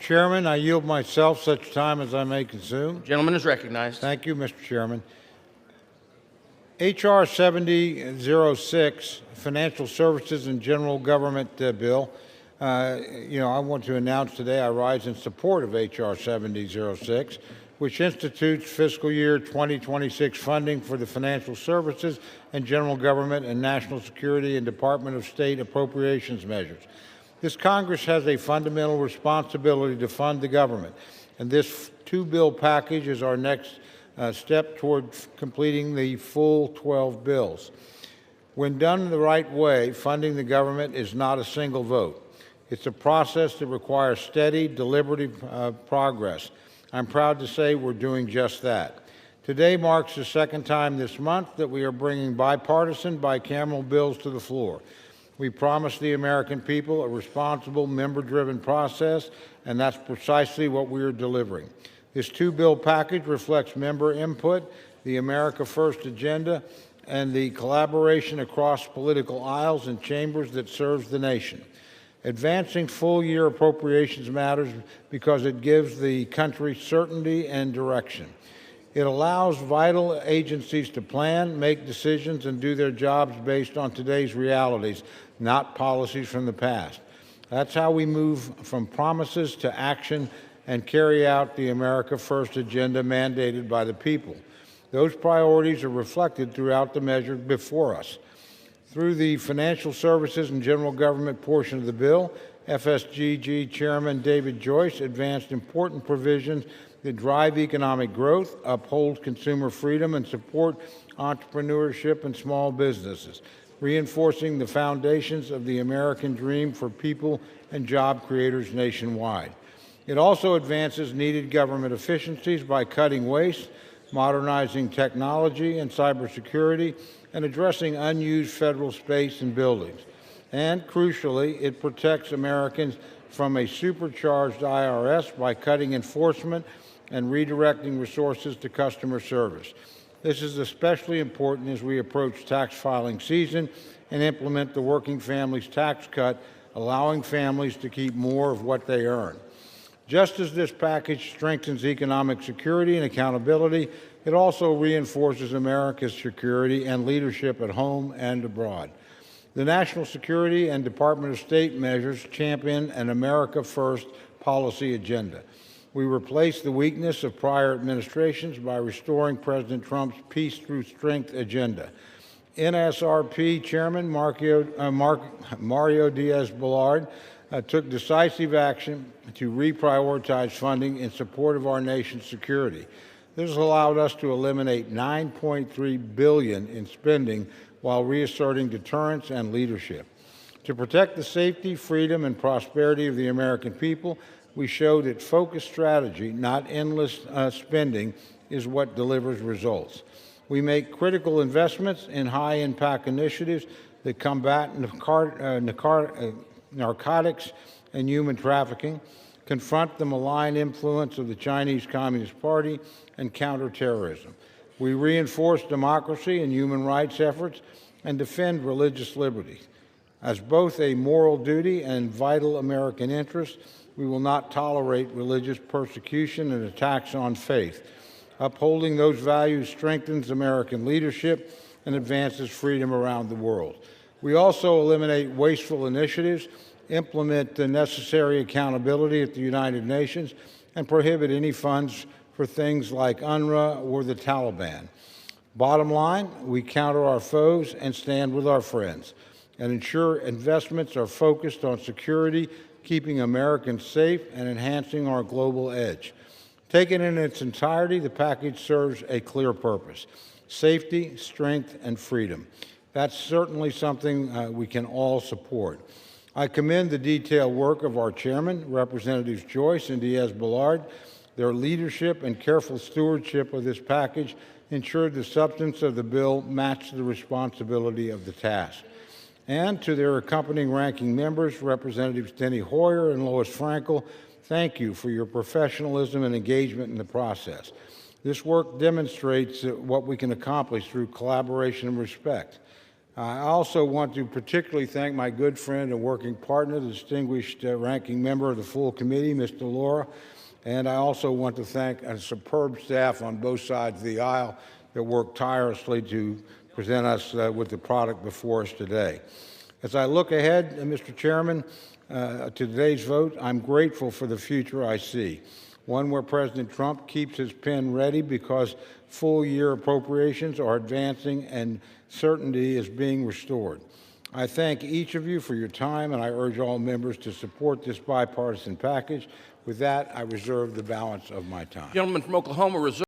Chairman, I yield myself such time as I may consume. Gentleman is recognized. Thank you, Mr. Chairman. H.R. 7006, Financial Services and General Government Bill. I want to announce today I rise in support of H.R. 7006, which institutes fiscal year 2026 funding for the financial services and general government and national security and Department of State appropriations measures. This Congress has a fundamental responsibility to fund the government, and this two-bill package is our next step toward completing the full 12 bills. When done the right way, funding the government is not a single vote. It's a process that requires steady, deliberative progress. I'm proud to say we're doing just that. Today marks the second time this month that we are bringing bipartisan, bicameral bills to the floor. We promised the American people a responsible, member-driven process, and that's precisely what we are delivering. This two-bill package reflects member input, the America First agenda, and the collaboration across political aisles and chambers that serves the nation. Advancing full-year appropriations matters because it gives the country certainty and direction. It allows vital agencies to plan, make decisions, and do their jobs based on today's realities, not policies from the past. That's how we move from promises to action and carry out the America First agenda mandated by the people. Those priorities are reflected throughout the measure before us. Through the Financial Services and General Government portion of the bill, FSGG Chairman David Joyce advanced important provisions that drive economic growth, uphold consumer freedom, and support entrepreneurship and small businesses, reinforcing the foundations of the American dream for people and job creators nationwide. It also advances needed government efficiencies by cutting waste, modernizing technology and cybersecurity, and addressing unused federal space and buildings. And crucially, it protects Americans from a supercharged IRS by cutting enforcement and redirecting resources to customer service. This is especially important as we approach tax filing season and implement the Working Families Tax Cut, allowing families to keep more of what they earn. Just as this package strengthens economic security and accountability, it also reinforces America's security and leadership at home and abroad. The National Security and Department of State measures champion an America First policy agenda. We replace the weakness of prior administrations by restoring President Trump's Peace Through Strength agenda. NSRP Chairman Mario Diaz-Balart took decisive action to reprioritize funding in support of our nation's security. This has allowed us to eliminate $9.3 billion in spending while reasserting deterrence and leadership. To protect the safety, freedom, and prosperity of the American people, we show that focused strategy, not endless spending, is what delivers results. We make critical investments in high-impact initiatives that combat narcotics and human trafficking, confront the malign influence of the Chinese Communist Party, and counter terrorism. We reinforce democracy and human rights efforts and defend religious liberty. As both a moral duty and vital American interest, we will not tolerate religious persecution and attacks on faith. Upholding those values strengthens American leadership and advances freedom around the world. We also eliminate wasteful initiatives, implement the necessary accountability at the United Nations, and prohibit any funds for things like UNRWA or the Taliban. Bottom line, we counter our foes and stand with our friends and ensure investments are focused on security, keeping Americans safe, and enhancing our global edge. Taken in its entirety, the package serves a clear purpose: safety, strength, and freedom. That's certainly something we can all support. I commend the detailed work of our chairman, Representatives Joyce and Diaz-Balart. Their leadership and careful stewardship of this package ensured the substance of the bill matched the responsibility of the task. And to their accompanying ranking members, Representatives Denny Hoyer and Lois Frankel, thank you for your professionalism and engagement in the process. This work demonstrates what we can accomplish through collaboration and respect. I also want to particularly thank my good friend and working partner, the distinguished ranking member of the full committee, Mr. Laura, and I also want to thank a superb staff on both sides of the aisle that worked tirelessly to present us with the product before us today. As I look ahead, Mr. Chairman, to today's vote, I'm grateful for the future I see, one where President Trump keeps his pen ready because full-year appropriations are advancing and certainty is being restored. I thank each of you for your time, and I urge all members to support this bipartisan package. With that, I reserve the balance of my time. Gentleman from Oklahoma reserves.